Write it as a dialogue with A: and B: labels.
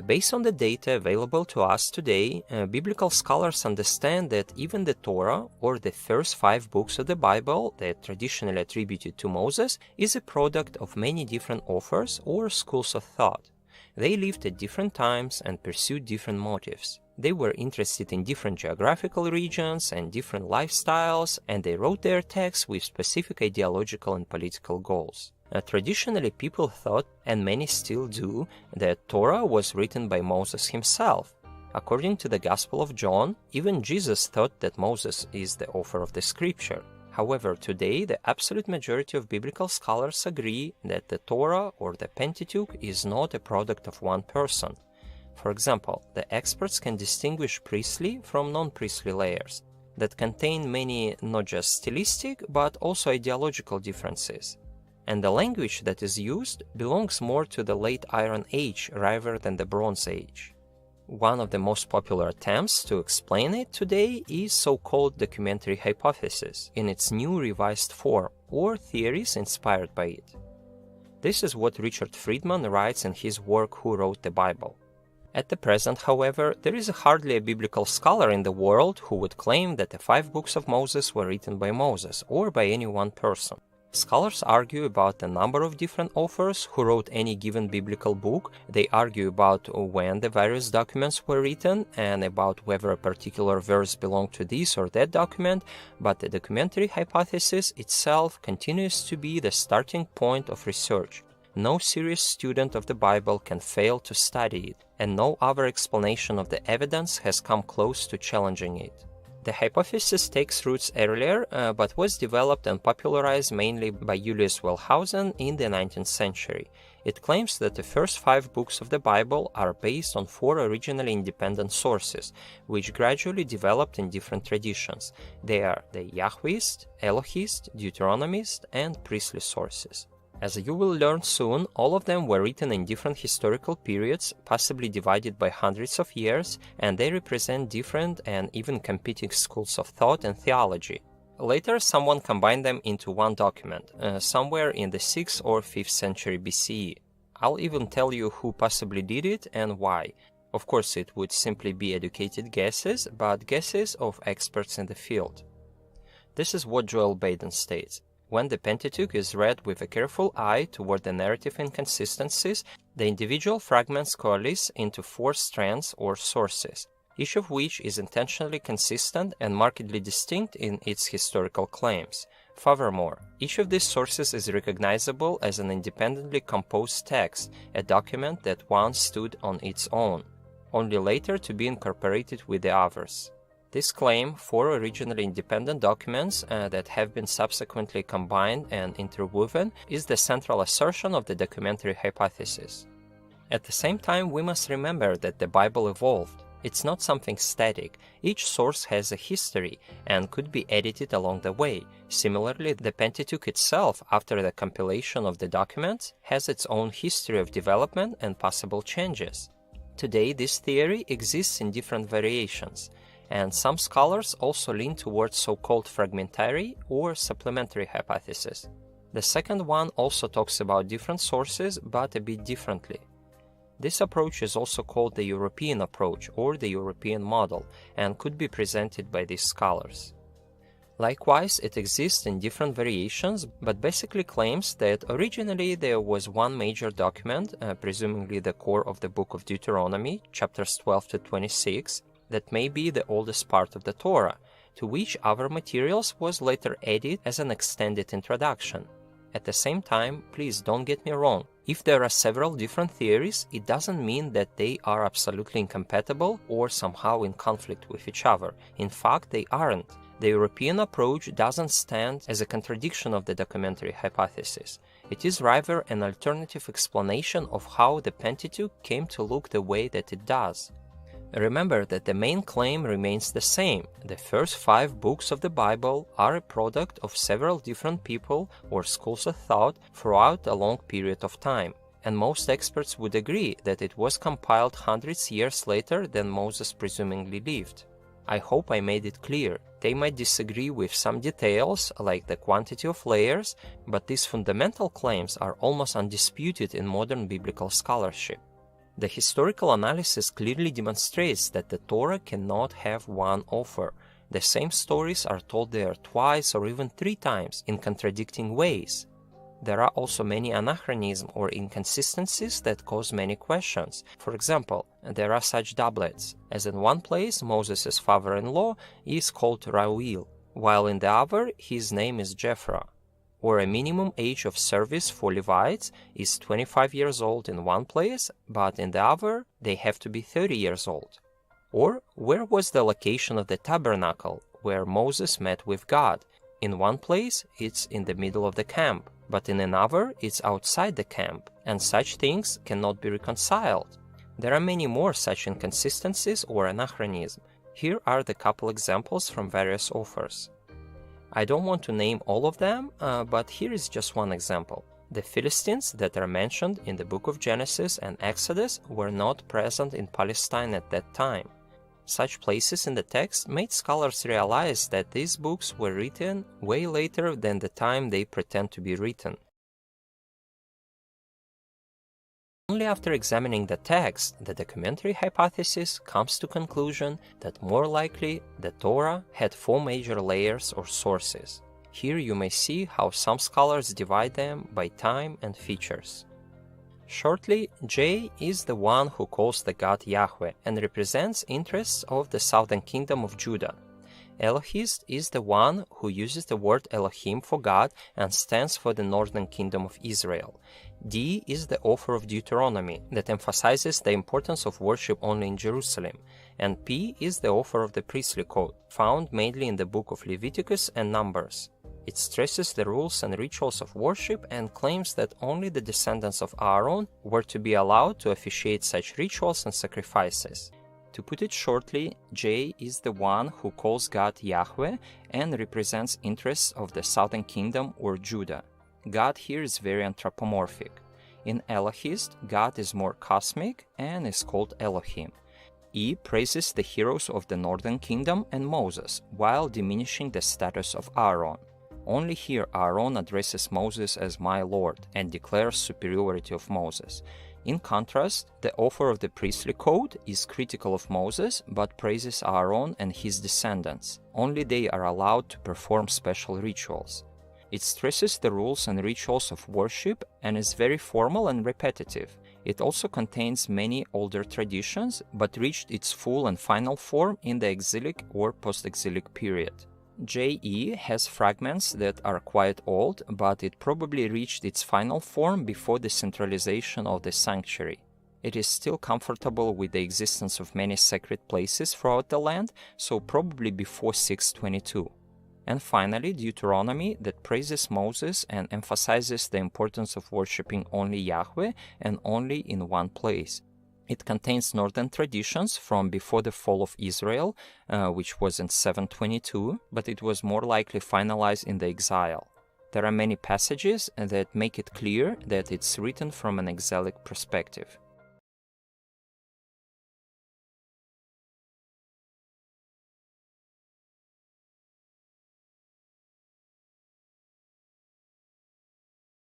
A: But based on the data available to us today, biblical scholars understand that even the Torah, or the first 5 books of the Bible that traditionally attributed to Moses, is a product of many different authors or schools of thought. They lived at different times and pursued different motives. They were interested in different geographical regions and different lifestyles, and they wrote their texts with specific ideological and political goals. Traditionally, people thought, and many still do, that Torah was written by Moses himself. According to the Gospel of John, even Jesus thought that Moses is the author of the scripture. However, today, the absolute majority of biblical scholars agree that the Torah, or the Pentateuch, is not a product of one person. For example, the experts can distinguish priestly from non-priestly layers that contain many not just stylistic but also ideological differences. And the language that is used belongs more to the late Iron Age rather than the Bronze Age. One of the most popular attempts to explain it today is so-called documentary hypothesis in its new revised form, or theories inspired by it. This is what Richard Friedman writes in his work Who Wrote the Bible. At the present, however, there is hardly a biblical scholar in the world who would claim that the 5 books of Moses were written by Moses or by any one person. Scholars argue about a number of different authors who wrote any given biblical book. They argue about when the various documents were written and about whether a particular verse belonged to this or that document, but the documentary hypothesis itself continues to be the starting point of research. No serious student of the Bible can fail to study it, and no other explanation of the evidence has come close to challenging it. The hypothesis takes roots earlier, but was developed and popularized mainly by Julius Wellhausen in the 19th century. It claims that the first 5 books of the Bible are based on 4 originally independent sources, which gradually developed in different traditions. They are the Yahwist, Elohist, Deuteronomist, and priestly sources. As you will learn soon, all of them were written in different historical periods, possibly divided by hundreds of years, and they represent different and even competing schools of thought and theology. Later, someone combined them into one document, somewhere in the 6th or 5th century BCE. I'll even tell you who possibly did it and why. Of course, it would simply be educated guesses, but guesses of experts in the field. This is what Joel Baden states. When the Pentateuch is read with a careful eye toward the narrative inconsistencies, the individual fragments coalesce into 4 strands or sources, each of which is intentionally consistent and markedly distinct in its historical claims. Furthermore, each of these sources is recognizable as an independently composed text, a document that once stood on its own, only later to be incorporated with the others. This claim, 4 originally independent documents that have been subsequently combined and interwoven, is the central assertion of the documentary hypothesis. At the same time, we must remember that the Bible evolved. It's not something static. Each source has a history and could be edited along the way. Similarly, the Pentateuch itself, after the compilation of the documents, has its own history of development and possible changes. Today, this theory exists in different variations, and some scholars also lean towards so-called fragmentary or supplementary hypothesis. The second one also talks about different sources, but a bit differently. This approach is also called the European approach or the European model, and could be presented by these scholars. Likewise, it exists in different variations, but basically claims that originally there was one major document, presumably the core of the book of Deuteronomy, chapters 12 to 26, that may be the oldest part of the Torah, to which other materials was later added as an extended introduction. At the same time, please don't get me wrong, if there are several different theories, it doesn't mean that they are absolutely incompatible or somehow in conflict with each other. In fact, they aren't. The European approach doesn't stand as a contradiction of the documentary hypothesis. It is rather an alternative explanation of how the Pentateuch came to look the way that it does. Remember that the main claim remains the same. The first 5 books of the Bible are a product of several different people or schools of thought throughout a long period of time, and most experts would agree that it was compiled hundreds of years later than Moses presumably lived. I hope I made it clear. They might disagree with some details, like the quantity of layers, but these fundamental claims are almost undisputed in modern biblical scholarship. The historical analysis clearly demonstrates that the Torah cannot have one author. The same stories are told there twice or even 3 times in contradicting ways. There are also many anachronisms or inconsistencies that cause many questions. For example, there are such doublets, as in one place Moses' father-in-law is called Reuel, while in the other his name is Jephthah. Or a minimum age of service for Levites is 25 years old in one place, but in the other they have to be 30 years old. Or where was the location of the tabernacle where Moses met with God? In one place it's in the middle of the camp, but in another it's outside the camp, and such things cannot be reconciled. There are many more such inconsistencies or anachronisms. Here are the couple examples from various authors. I don't want to name all of them, but here is just one example. The Philistines that are mentioned in the book of Genesis and Exodus were not present in Palestine at that time. Such places in the text made scholars realize that these books were written way later than the time they pretend to be written. Only after examining the text, the documentary hypothesis comes to conclusion that more likely the Torah had 4 major layers or sources. Here you may see how some scholars divide them by time and features. Shortly, J is the one who calls the God Yahweh and represents interests of the southern kingdom of Judah. Elohist is the one who uses the word Elohim for God and stands for the northern kingdom of Israel. D is the author of Deuteronomy that emphasizes the importance of worship only in Jerusalem, and P is the author of the priestly code, found mainly in the book of Leviticus and Numbers. It stresses the rules and rituals of worship and claims that only the descendants of Aaron were to be allowed to officiate such rituals and sacrifices. To put it shortly, J is the one who calls God Yahweh and represents interests of the southern kingdom or Judah. God here is very anthropomorphic. In Elohist, God is more cosmic and is called Elohim. E praises the heroes of the northern kingdom and Moses, while diminishing the status of Aaron. Only here Aaron addresses Moses as my Lord and declares superiority of Moses. In contrast, the author of the priestly code is critical of Moses but praises Aaron and his descendants. Only they are allowed to perform special rituals. It stresses the rules and rituals of worship and is very formal and repetitive. It also contains many older traditions but reached its full and final form in the exilic or post-exilic period. JE has fragments that are quite old, but it probably reached its final form before the centralization of the sanctuary. It is still comfortable with the existence of many sacred places throughout the land, so probably before 622. And finally, Deuteronomy that praises Moses and emphasizes the importance of worshipping only Yahweh and only in one place. It contains northern traditions from before the fall of Israel, which was in 722, but it was more likely finalized in the exile. There are many passages that make it clear that it's written from an exilic perspective.